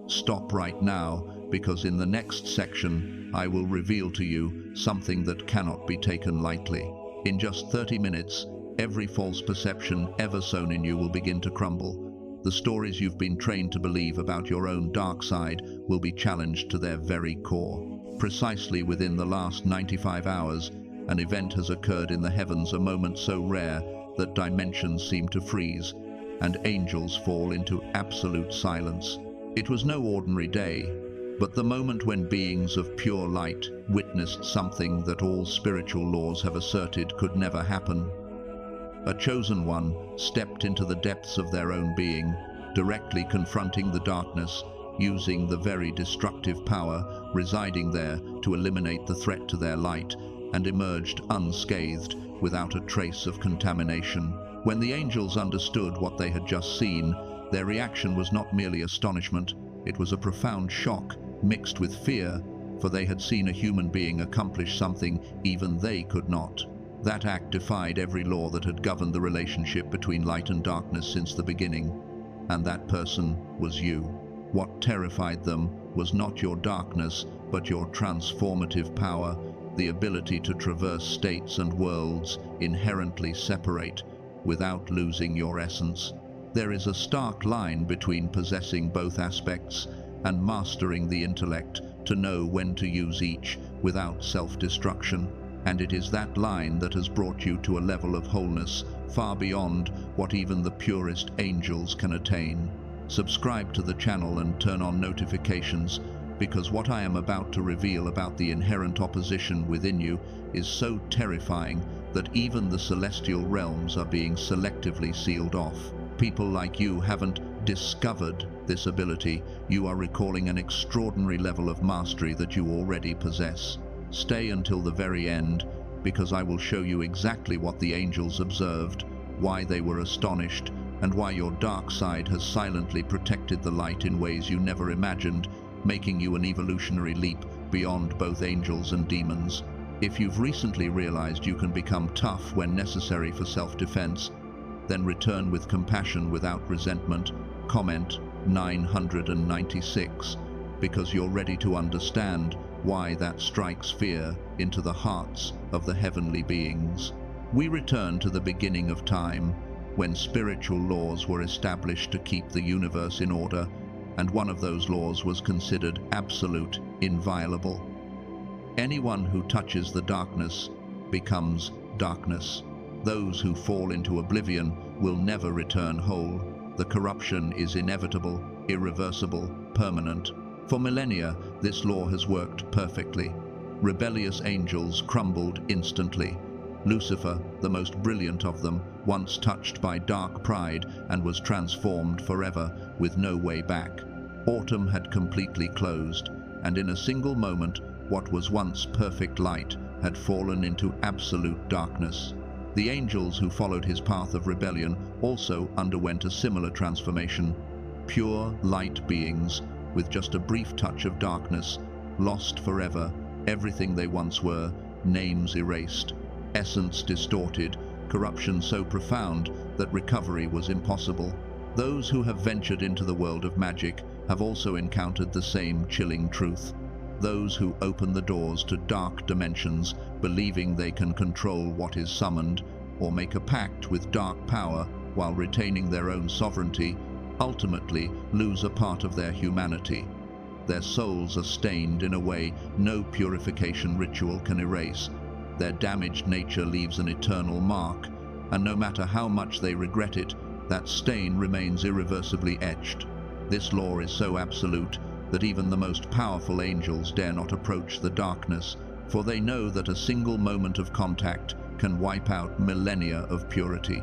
Stop right now, because in the next section, I will reveal to you something that cannot be taken lightly. In just 30 minutes, every false perception ever sown in you will begin to crumble. The stories you've been trained to believe about your own dark side will be challenged to their very core. Precisely within the last 95 hours, an event has occurred in the heavens, a moment so rare that dimensions seem to freeze and angels fall into absolute silence. It was no ordinary day, but the moment when beings of pure light witnessed something that all spiritual laws have asserted could never happen. A chosen one stepped into the depths of their own being, directly confronting the darkness, using the very destructive power residing there to eliminate the threat to their light, and emerged unscathed, without a trace of contamination. When the angels understood what they had just seen, their reaction was not merely astonishment, it was a profound shock, mixed with fear, for they had seen a human being accomplish something even they could not. That act defied every law that had governed the relationship between light and darkness since the beginning, and that person was you. What terrified them was not your darkness, but your transformative power, the ability to traverse states and worlds inherently separate, without losing your essence. There is a stark line between possessing both aspects and mastering the intellect to know when to use each without self-destruction, and it is that line that has brought you to a level of wholeness far beyond what even the purest angels can attain. Subscribe to the channel and turn on notifications, because what I am about to reveal about the inherent opposition within you is so terrifying that even the celestial realms are being selectively sealed off. People like you haven't discovered this ability, you are recalling an extraordinary level of mastery that you already possess. Stay until the very end, because I will show you exactly what the angels observed, why they were astonished, and why your dark side has silently protected the light in ways you never imagined, making you an evolutionary leap beyond both angels and demons. If you've recently realized you can become tough when necessary for self-defense, then return with compassion without resentment. Comment 996, because you're ready to understand why that strikes fear into the hearts of the heavenly beings. We return to the beginning of time, when spiritual laws were established to keep the universe in order, and one of those laws was considered absolute, inviolable. Anyone who touches the darkness becomes darkness. Those who fall into oblivion will never return whole. The corruption is inevitable, irreversible, permanent. For millennia, this law has worked perfectly. Rebellious angels crumbled instantly. Lucifer, the most brilliant of them, once touched by dark pride and was transformed forever with no way back. Autumn had completely closed, and in a single moment, what was once perfect light had fallen into absolute darkness. The angels who followed his path of rebellion also underwent a similar transformation. Pure light beings, with just a brief touch of darkness, lost forever everything they once were, names erased, essence distorted, corruption so profound that recovery was impossible. Those who have ventured into the world of magic have also encountered the same chilling truth. Those who open the doors to dark dimensions, believing they can control what is summoned, or make a pact with dark power while retaining their own sovereignty, ultimately lose a part of their humanity. Their souls are stained in a way no purification ritual can erase. Their damaged nature leaves an eternal mark, and no matter how much they regret it, that stain remains irreversibly etched. This law is so absolute that even the most powerful angels dare not approach the darkness, for they know that a single moment of contact can wipe out millennia of purity.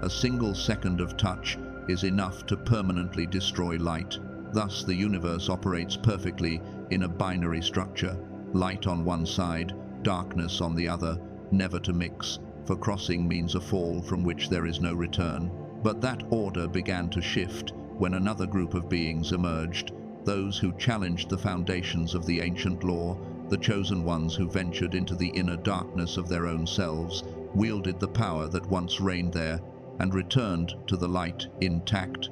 A single second of touch is enough to permanently destroy light. Thus, the universe operates perfectly in a binary structure, light on one side, darkness on the other, never to mix, for crossing means a fall from which there is no return. But that order began to shift when another group of beings emerged, those who challenged the foundations of the ancient law, the chosen ones who ventured into the inner darkness of their own selves, wielded the power that once reigned there, and returned to the light intact.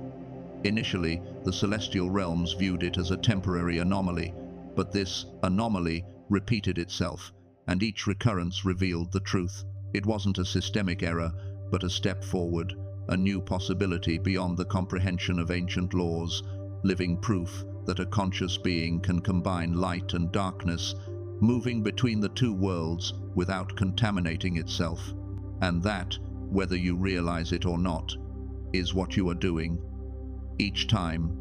Initially, The celestial realms viewed it as a temporary anomaly, but this anomaly repeated itself, and each recurrence revealed the truth. It wasn't a systemic error, but a step forward, a new possibility beyond the comprehension of ancient laws, living proof that a conscious being can combine light and darkness, moving between the two worlds without contaminating itself. And that, whether you realize it or not, is what you are doing. Each time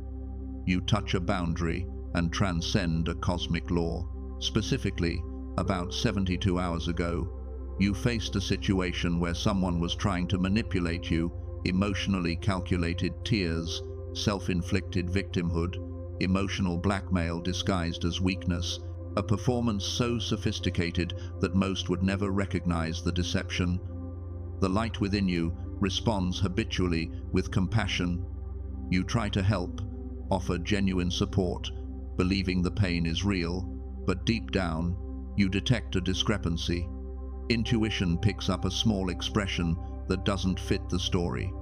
you touch a boundary and transcend a cosmic law. Specifically, about 72 hours ago, you faced a situation where someone was trying to manipulate you, emotionally calculated tears, self-inflicted victimhood, emotional blackmail disguised as weakness, a performance so sophisticated that most would never recognize the deception. The light within you responds habitually with compassion. You try to help, offer genuine support, believing the pain is real, but deep down, you detect a discrepancy. Intuition picks up a small expression that doesn't fit the story.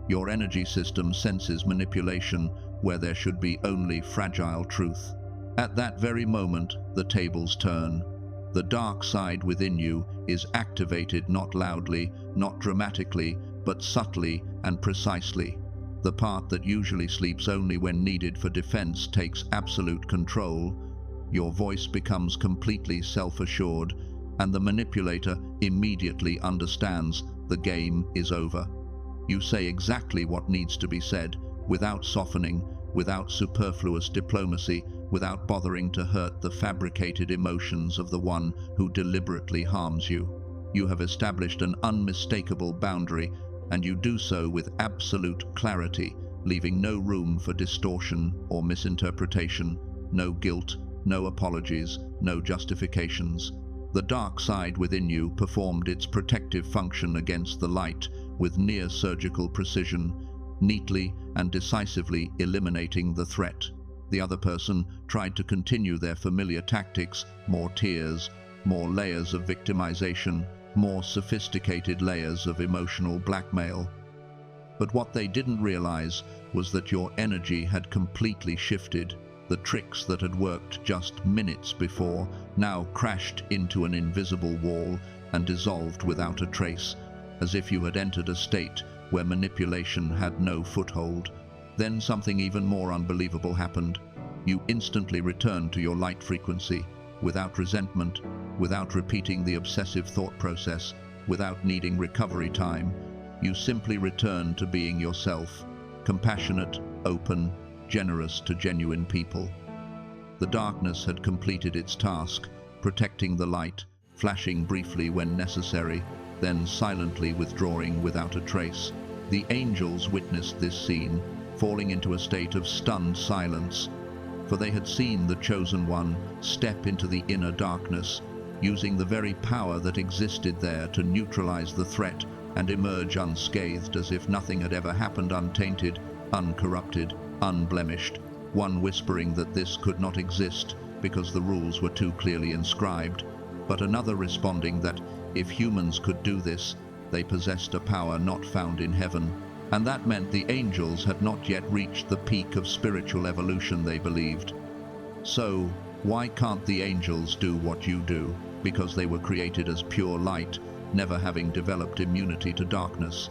Your energy system senses manipulation where there should be only fragile truth. At that very moment, the tables turn. The dark side within you is activated not loudly, not dramatically, but subtly and precisely. The part that usually sleeps only when needed for defense takes absolute control. Your voice becomes completely self-assured, and the manipulator immediately understands the game is over. You say exactly what needs to be said, without softening, without superfluous diplomacy, without bothering to hurt the fabricated emotions of the one who deliberately harms you. You have established an unmistakable boundary, and you do so with absolute clarity, leaving no room for distortion or misinterpretation, no guilt, no apologies, no justifications. The dark side within you performed its protective function against the light with near surgical precision, neatly and decisively eliminating the threat. The other person tried to continue their familiar tactics, more tears, more layers of victimization, more sophisticated layers of emotional blackmail. But what they didn't realize was that your energy had completely shifted. The tricks that had worked just minutes before now crashed into an invisible wall and dissolved without a trace, as if you had entered a state where manipulation had no foothold. Then something even more unbelievable happened. You instantly returned to your light frequency, without resentment, without repeating the obsessive thought process, without needing recovery time. You simply returned to being yourself, compassionate, open, generous to genuine people. The darkness had completed its task, protecting the light, flashing briefly when necessary, then silently withdrawing without a trace. The angels witnessed this scene, falling into a state of stunned silence, for they had seen the chosen one step into the inner darkness, using the very power that existed there to neutralize the threat and emerge unscathed, as if nothing had ever happened, untainted, uncorrupted, unblemished, one whispering that this could not exist because the rules were too clearly inscribed, but another responding that if humans could do this, they possessed a power not found in heaven, and that meant the angels had not yet reached the peak of spiritual evolution they believed. So, why can't the angels do what you do? Because they were created as pure light, never having developed immunity to darkness.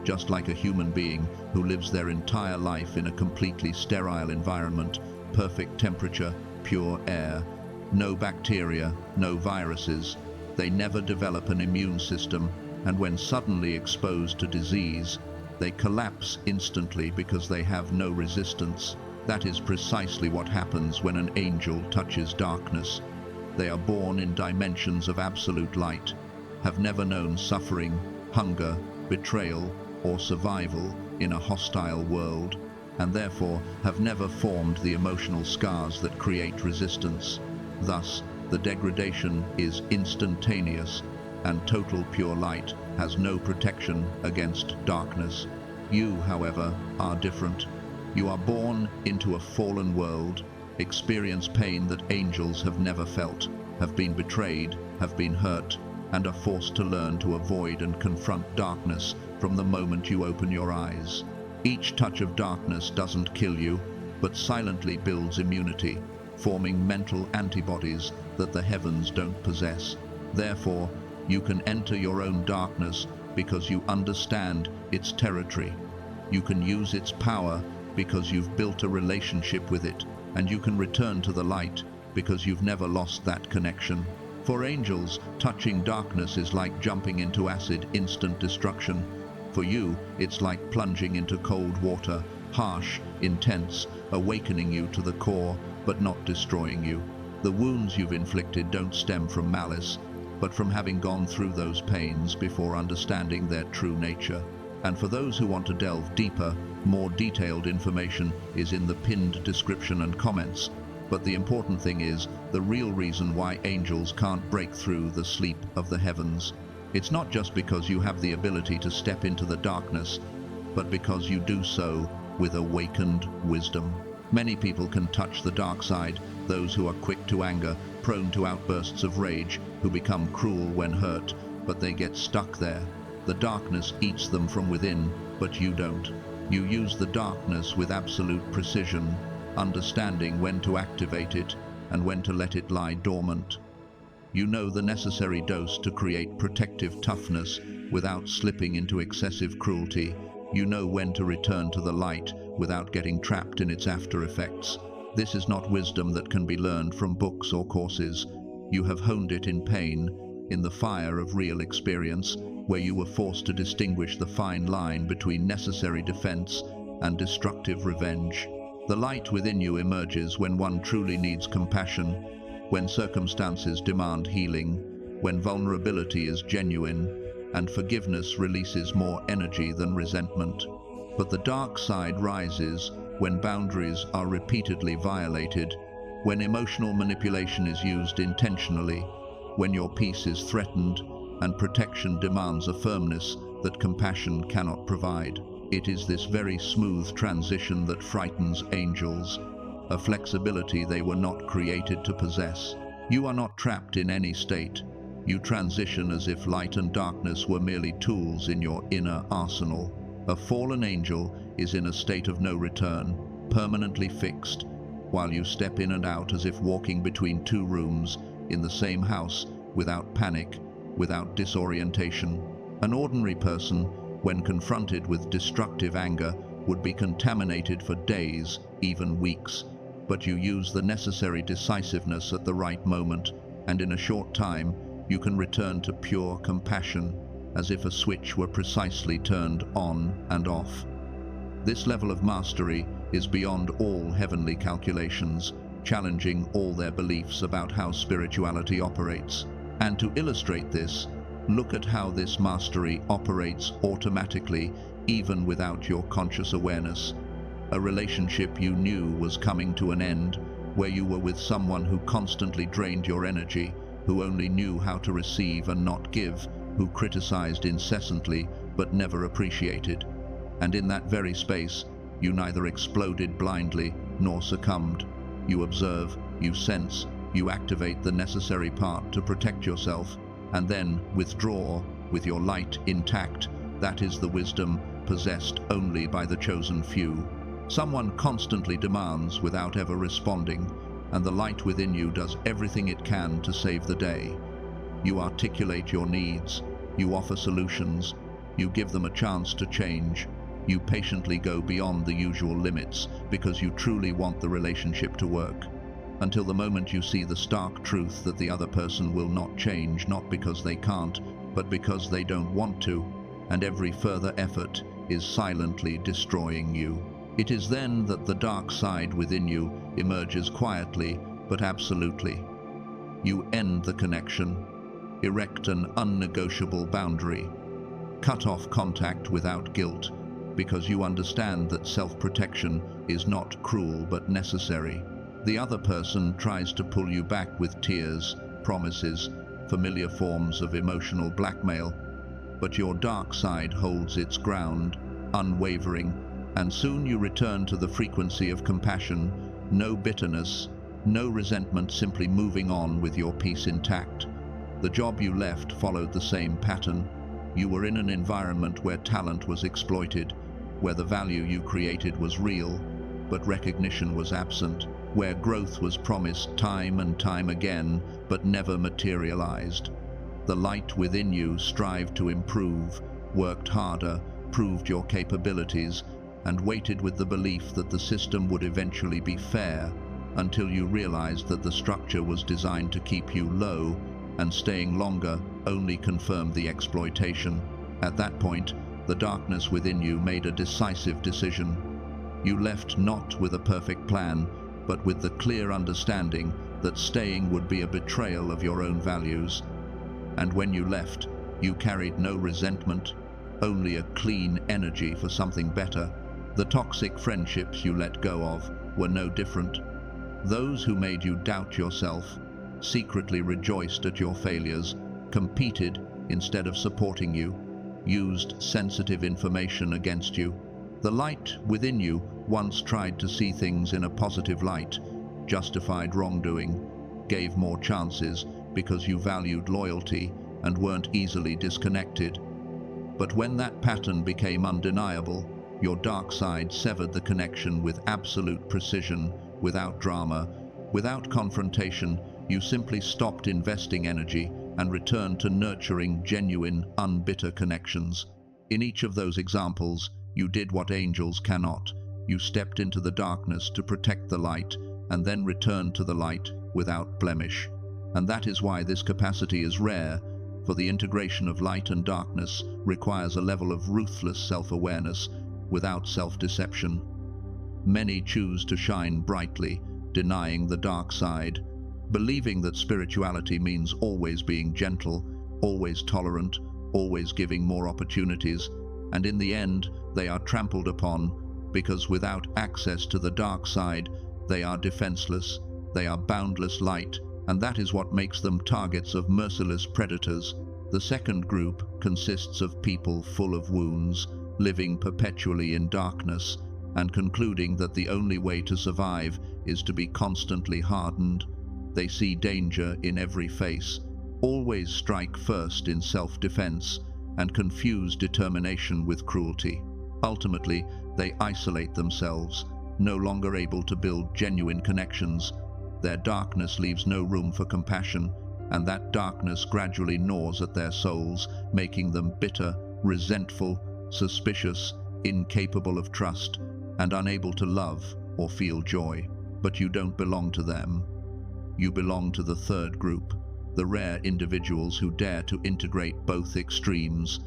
Just like a human being who lives their entire life in a completely sterile environment, perfect temperature, pure air, no bacteria, no viruses, they never develop an immune system, and when suddenly exposed to disease, they collapse instantly because they have no resistance. That is precisely what happens when an angel touches darkness. They are born in dimensions of absolute light, have never known suffering, hunger, betrayal, or survival in a hostile world, and therefore have never formed the emotional scars that create resistance. Thus, the degradation is instantaneous, and total pure light has no protection against darkness. You, however, are different. You are born into a fallen world, experience pain that angels have never felt, have been betrayed, have been hurt, and are forced to learn to avoid and confront darkness from the moment you open your eyes. Each touch of darkness doesn't kill you, but silently builds immunity, forming mental antibodies that the heavens don't possess. Therefore, you can enter your own darkness because you understand its territory. You can use its power because you've built a relationship with it, and you can return to the light because you've never lost that connection. For angels, touching darkness is like jumping into acid, instant destruction. For you, it's like plunging into cold water, harsh, intense, awakening you to the core, but not destroying you. The wounds you've inflicted don't stem from malice, but from having gone through those pains before understanding their true nature. And for those who want to delve deeper, more detailed information is in the pinned description and comments. But the important thing is the real reason why angels can't break through the sleep of the heavens. It's not just because you have the ability to step into the darkness, but because you do so with awakened wisdom. Many people can touch the dark side, those who are quick to anger, prone to outbursts of rage, who become cruel when hurt, but they get stuck there. The darkness eats them from within, but you don't. You use the darkness with absolute precision, understanding when to activate it and when to let it lie dormant. You know the necessary dose to create protective toughness without slipping into excessive cruelty. You know when to return to the light without getting trapped in its after effects. This is not wisdom that can be learned from books or courses. You have honed it in pain, in the fire of real experience, where you were forced to distinguish the fine line between necessary defense and destructive revenge. The light within you emerges when one truly needs compassion, when circumstances demand healing, when vulnerability is genuine, and forgiveness releases more energy than resentment. But the dark side rises when boundaries are repeatedly violated, when emotional manipulation is used intentionally, when your peace is threatened and protection demands a firmness that compassion cannot provide. It is this very smooth transition that frightens angels, a flexibility they were not created to possess. You are not trapped in any state. You transition as if light and darkness were merely tools in your inner arsenal. A fallen angel is in a state of no return, permanently fixed, while you step in and out as if walking between two rooms in the same house, without panic, without disorientation. An ordinary person, when confronted with destructive anger, would be contaminated for days, even weeks. But you use the necessary decisiveness at the right moment, and in a short time, you can return to pure compassion, as if a switch were precisely turned on and off. This level of mastery is beyond all heavenly calculations, challenging all their beliefs about how spirituality operates. And to illustrate this, look at how this mastery operates automatically, even without your conscious awareness. A relationship you knew was coming to an end, where you were with someone who constantly drained your energy, who only knew how to receive and not give, who criticized incessantly but never appreciated. And in that very space, you neither exploded blindly nor succumbed. You observe, you sense, you activate the necessary part to protect yourself, and then withdraw with your light intact. That is the wisdom possessed only by the chosen few. Someone constantly demands without ever responding, and the light within you does everything it can to save the day. You articulate your needs, you offer solutions, you give them a chance to change. You patiently go beyond the usual limits because you truly want the relationship to work, until the moment you see the stark truth that the other person will not change, not because they can't, but because they don't want to, and every further effort is silently destroying you. It is then that the dark side within you emerges quietly but absolutely. You end the connection, erect an unnegotiable boundary, cut off contact without guilt, because you understand that self-protection is not cruel but necessary. The other person tries to pull you back with tears, promises, familiar forms of emotional blackmail, but your dark side holds its ground, unwavering, and soon you return to the frequency of compassion, no bitterness, no resentment, simply moving on with your peace intact. The job you left followed the same pattern. You were in an environment where talent was exploited, where the value you created was real, but recognition was absent, where growth was promised time and time again, but never materialized. The light within you strived to improve, worked harder, proved your capabilities, and waited with the belief that the system would eventually be fair, until you realized that the structure was designed to keep you low, and staying longer only confirmed the exploitation. At that point, the darkness within you made a decisive decision. You left not with a perfect plan, but with the clear understanding that staying would be a betrayal of your own values. And when you left, you carried no resentment, only a clean energy for something better. The toxic friendships you let go of were no different. Those who made you doubt yourself, secretly rejoiced at your failures, competed instead of supporting you, used sensitive information against you. The light within you once tried to see things in a positive light, justified wrongdoing, gave more chances because you valued loyalty and weren't easily disconnected. But when that pattern became undeniable, your dark side severed the connection with absolute precision, without drama, without confrontation. You simply stopped investing energy and returned to nurturing genuine, unbitter connections. In each of those examples, you did what angels cannot. You stepped into the darkness to protect the light, and then returned to the light without blemish. And that is why this capacity is rare, for the integration of light and darkness requires a level of ruthless self-awareness without self-deception. Many choose to shine brightly, denying the dark side, believing that spirituality means always being gentle, always tolerant, always giving more opportunities, and in the end, they are trampled upon because without access to the dark side, they are defenseless, they are boundless light, and that is what makes them targets of merciless predators. The second group consists of people full of wounds, living perpetually in darkness, and concluding that the only way to survive is to be constantly hardened. They see danger in every face, always strike first in self-defense, and confuse determination with cruelty. Ultimately, they isolate themselves, no longer able to build genuine connections. Their darkness leaves no room for compassion, and that darkness gradually gnaws at their souls, making them bitter, resentful, suspicious, incapable of trust, and unable to love or feel joy. But you don't belong to them. You belong to the third group, the rare individuals who dare to integrate both extremes,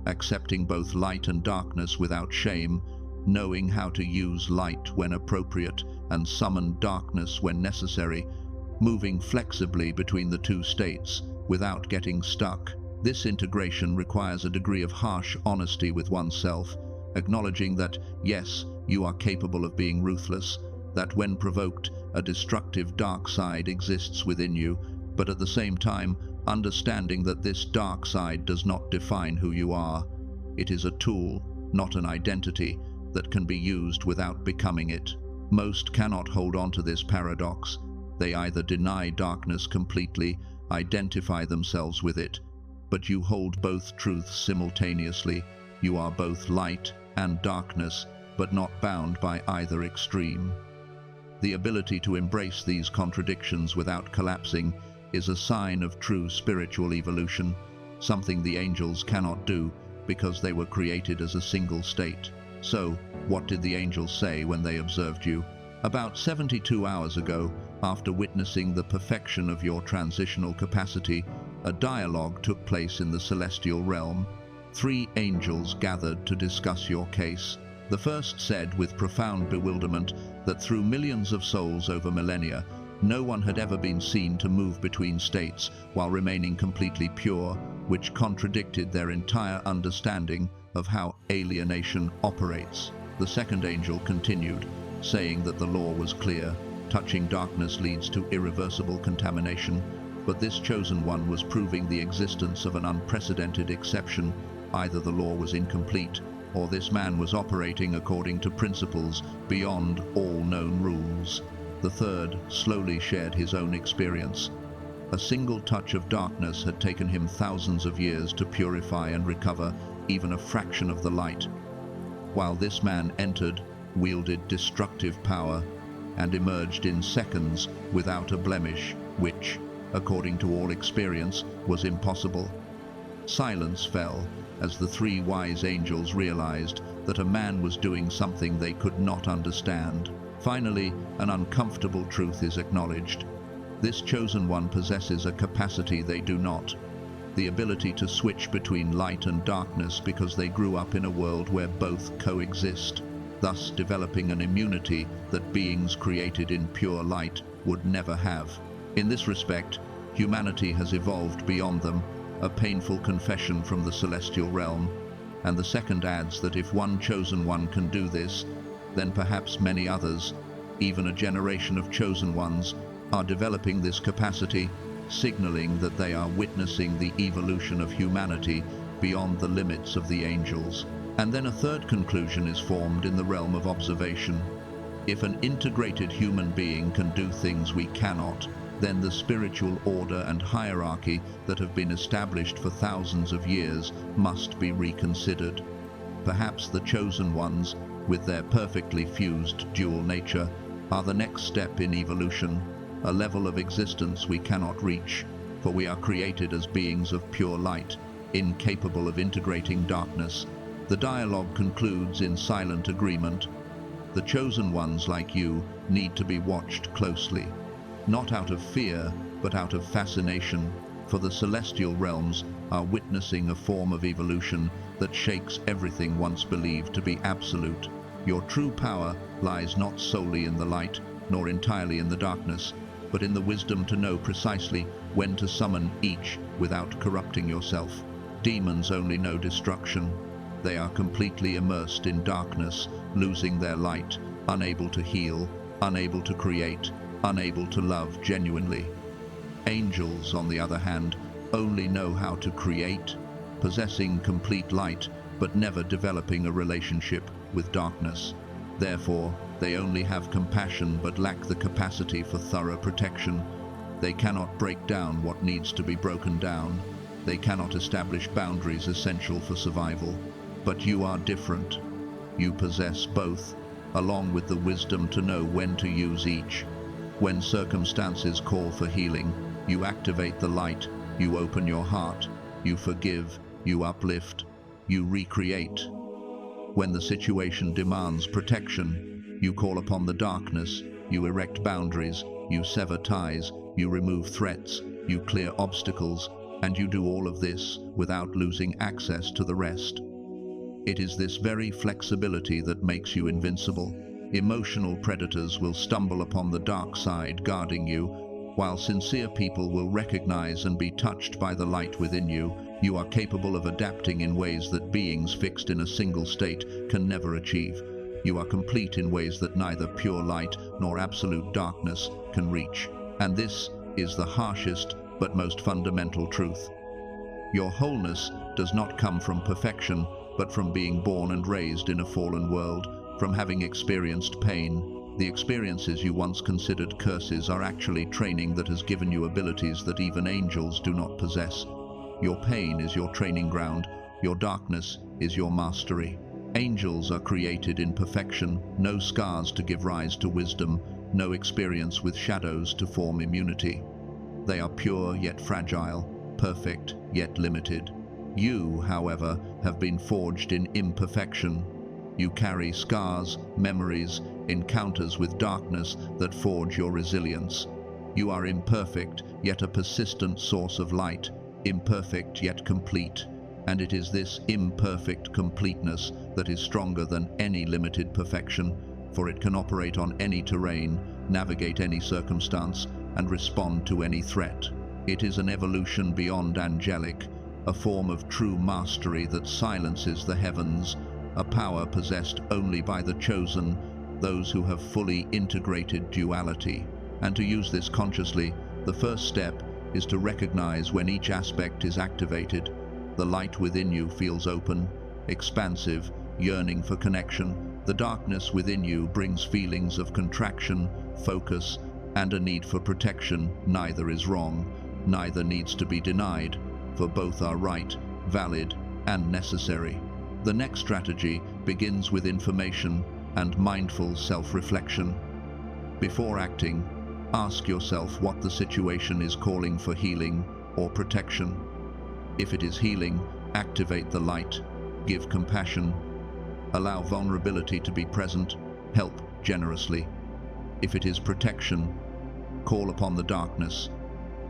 accepting both light and darkness without shame, knowing how to use light when appropriate and summon darkness when necessary, moving flexibly between the two states without getting stuck. This integration requires a degree of harsh honesty with oneself, acknowledging that, yes, you are capable of being ruthless, that when provoked, a destructive dark side exists within you, but at the same time, understanding that this dark side does not define who you are. It is a tool, not an identity, that can be used without becoming it. Most cannot hold on to this paradox. They either deny darkness completely, identify themselves with it, but you hold both truths simultaneously. You are both light and darkness, but not bound by either extreme. The ability to embrace these contradictions without collapsing is a sign of true spiritual evolution, something the angels cannot do because they were created as a single state. So, what did the angels say when they observed you? About 72 hours ago, after witnessing the perfection of your transitional capacity, a dialogue took place in the celestial realm. 3 angels gathered to discuss your case. The first said with profound bewilderment that through millions of souls over millennia, no one had ever been seen to move between states while remaining completely pure, which contradicted their entire understanding of how alienation operates. The second angel continued, saying that the law was clear. Touching darkness leads to irreversible contamination, but this chosen one was proving the existence of an unprecedented exception. Either the law was incomplete, or this man was operating according to principles beyond all known rules. The third slowly shared his own experience. A single touch of darkness had taken him thousands of years to purify and recover even a fraction of the light. While this man entered, wielded destructive power, and emerged in seconds without a blemish, which, according to all experience, was impossible. Silence fell as the three wise angels realized that a man was doing something they could not understand. Finally, an uncomfortable truth is acknowledged. This chosen one possesses a capacity they do not, the ability to switch between light and darkness because they grew up in a world where both coexist, thus developing an immunity that beings created in pure light would never have. In this respect, humanity has evolved beyond them, a painful confession from the celestial realm, and the second adds that if one chosen one can do this, then perhaps many others, even a generation of chosen ones, are developing this capacity, signaling that they are witnessing the evolution of humanity beyond the limits of the angels. And then a third conclusion is formed in the realm of observation. If an integrated human being can do things we cannot, then the spiritual order and hierarchy that have been established for thousands of years must be reconsidered. Perhaps the chosen ones, with their perfectly fused dual nature, are the next step in evolution, a level of existence we cannot reach, for we are created as beings of pure light, incapable of integrating darkness. The dialogue concludes in silent agreement. The chosen ones, like you, need to be watched closely, not out of fear, but out of fascination, for the celestial realms are witnessing a form of evolution that shakes everything once believed to be absolute. Your true power lies not solely in the light, nor entirely in the darkness, but in the wisdom to know precisely when to summon each without corrupting yourself. Demons only know destruction. They are completely immersed in darkness, losing their light, unable to heal, unable to create, unable to love genuinely. Angels, on the other hand, only know how to create, possessing complete light, but never developing a relationship with darkness. Therefore, they only have compassion but lack the capacity for thorough protection. They cannot break down what needs to be broken down. They cannot establish boundaries essential for survival. But you are different. You possess both, along with the wisdom to know when to use each. When circumstances call for healing, you activate the light, you open your heart, you forgive, you uplift, you recreate. When the situation demands protection, you call upon the darkness, you erect boundaries, you sever ties, you remove threats, you clear obstacles, and you do all of this without losing access to the rest. It is this very flexibility that makes you invincible. Emotional predators will stumble upon the dark side guarding you, while sincere people will recognize and be touched by the light within you. You are capable of adapting in ways that beings fixed in a single state can never achieve. You are complete in ways that neither pure light nor absolute darkness can reach. And this is the harshest but most fundamental truth. Your wholeness does not come from perfection, but from being born and raised in a fallen world, from having experienced pain. The experiences you once considered curses are actually training that has given you abilities that even angels do not possess. Your pain is your training ground, your darkness is your mastery. Angels are created in perfection, no scars to give rise to wisdom, no experience with shadows to form immunity. They are pure yet fragile, perfect yet limited. You, however, have been forged in imperfection. You carry scars, memories, encounters with darkness that forge your resilience. You are imperfect, yet a persistent source of light, imperfect yet complete. And it is this imperfect completeness that is stronger than any limited perfection, for it can operate on any terrain, navigate any circumstance, and respond to any threat. It is an evolution beyond angelic, a form of true mastery that silences the heavens, a power possessed only by the chosen, those who have fully integrated duality. And to use this consciously, the first step is to recognize when each aspect is activated. The light within you feels open, expansive, yearning for connection. The darkness within you brings feelings of contraction, focus, and a need for protection. Neither is wrong, neither needs to be denied, for both are right, valid, and necessary. The next strategy begins with information. and mindful self-reflection. Before acting, ask yourself what the situation is calling for healing or protection. If it is healing, activate the light, give compassion, allow vulnerability to be present, help generously. If it is protection, call upon the darkness,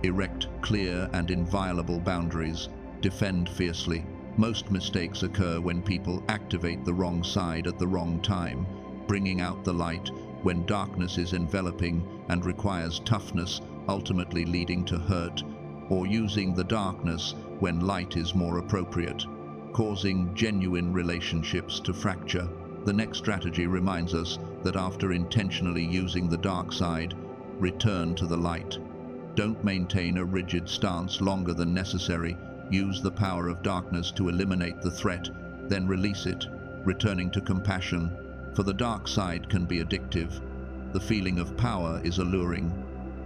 erect clear and inviolable boundaries, defend fiercely. Most mistakes occur when people activate the wrong side at the wrong time, bringing out the light when darkness is enveloping and requires toughness, ultimately leading to hurt, or using the darkness when light is more appropriate, causing genuine relationships to fracture. The next strategy reminds us that after intentionally using the dark side, return to the light. Don't maintain a rigid stance longer than necessary. Use the power of darkness to eliminate the threat, then release it, returning to compassion. For the dark side can be addictive. The feeling of power is alluring,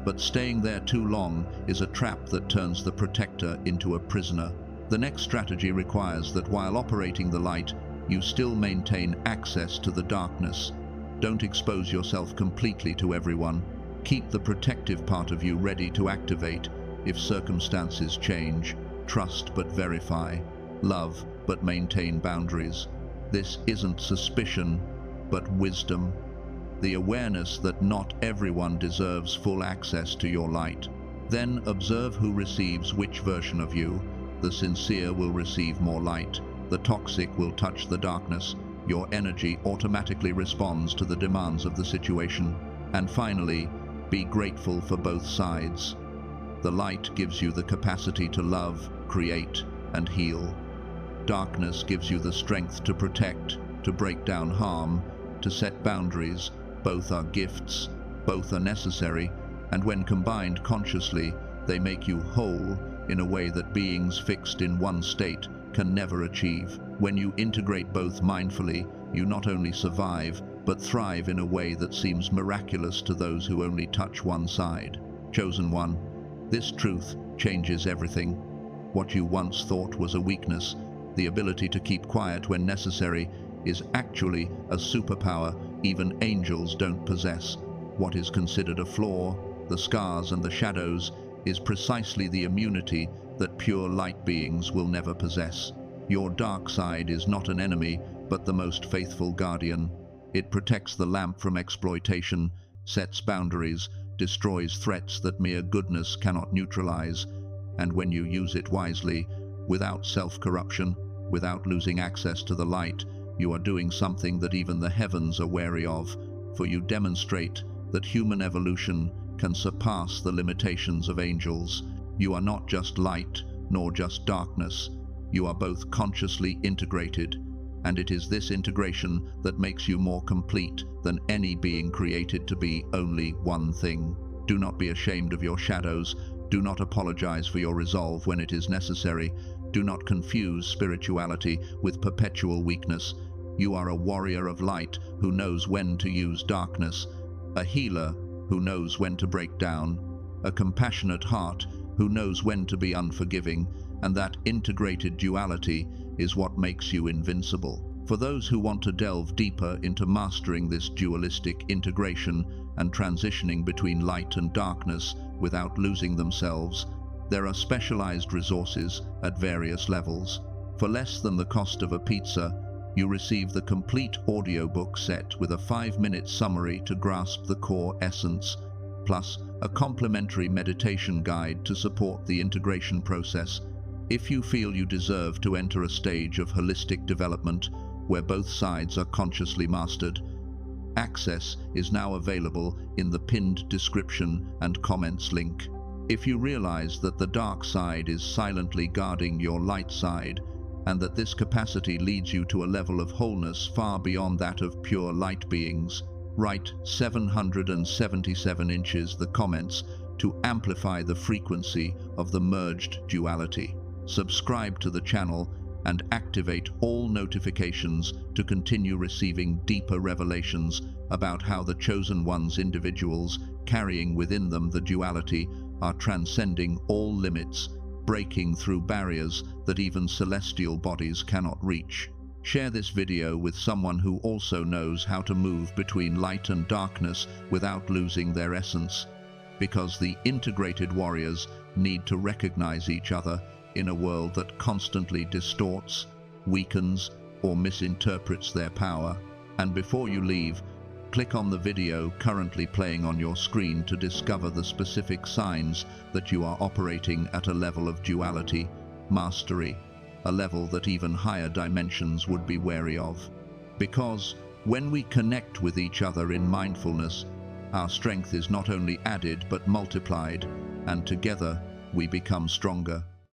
but staying there too long is a trap that turns the protector into a prisoner. The next strategy requires that while operating the light, you still maintain access to the darkness. Don't expose yourself completely to everyone. Keep the protective part of you ready to activate if circumstances change. Trust but verify. Love but maintain boundaries. This isn't suspicion, but wisdom. The awareness that not everyone deserves full access to your light. Then observe who receives which version of you. The sincere will receive more light. The toxic will touch the darkness. Your energy automatically responds to the demands of the situation. And finally, be grateful for both sides. The light gives you the capacity to love, create, and heal. Darkness gives you the strength to protect, to break down harm, to set boundaries. Both are gifts, both are necessary, and when combined consciously, they make you whole in a way that beings fixed in one state can never achieve. When you integrate both mindfully, you not only survive, but thrive in a way that seems miraculous to those who only touch one side. Chosen one, this truth changes everything. What you once thought was a weakness, the ability to keep quiet when necessary, is actually a superpower even angels don't possess. What is considered a flaw, the scars and the shadows, is precisely the immunity that pure light beings will never possess. Your dark side is not an enemy, but the most faithful guardian. It protects the lamp from exploitation, sets boundaries, destroys threats that mere goodness cannot neutralize. And when you use it wisely, without self-corruption, without losing access to the light, you are doing something that even the heavens are wary of, for you demonstrate that human evolution can surpass the limitations of angels. You are not just light, nor just darkness. You are both consciously integrated, and it is this integration that makes you more complete than any being created to be only one thing. Do not be ashamed of your shadows. Do not apologize for your resolve when it is necessary. Do not confuse spirituality with perpetual weakness. You are a warrior of light who knows when to use darkness, a healer who knows when to break down, a compassionate heart who knows when to be unforgiving, and that integrated duality is what makes you invincible. For those who want to delve deeper into mastering this dualistic integration and transitioning between light and darkness without losing themselves, there are specialized resources at various levels. For less than the cost of a pizza, you receive the complete audiobook set with a 5-minute summary to grasp the core essence, plus a complimentary meditation guide to support the integration process. If you feel you deserve to enter a stage of holistic development where both sides are consciously mastered, access is now available in the pinned description and comments link. If you realize that the dark side is silently guarding your light side, and that this capacity leads you to a level of wholeness far beyond that of pure light beings, write 777 inches the comments to amplify the frequency of the merged duality. Subscribe to the channel and activate all notifications to continue receiving deeper revelations about how the Chosen One's individuals carrying within them the duality are transcending all limits, breaking through barriers that even celestial bodies cannot reach. Share this video with someone who also knows how to move between light and darkness without losing their essence, because the integrated warriors need to recognize each other in a world that constantly distorts, weakens, or misinterprets their power. And before you leave, click on the video currently playing on your screen to discover the specific signs that you are operating at a level of duality, mastery, a level that even higher dimensions would be wary of. Because when we connect with each other in mindfulness, our strength is not only added but multiplied, and together we become stronger.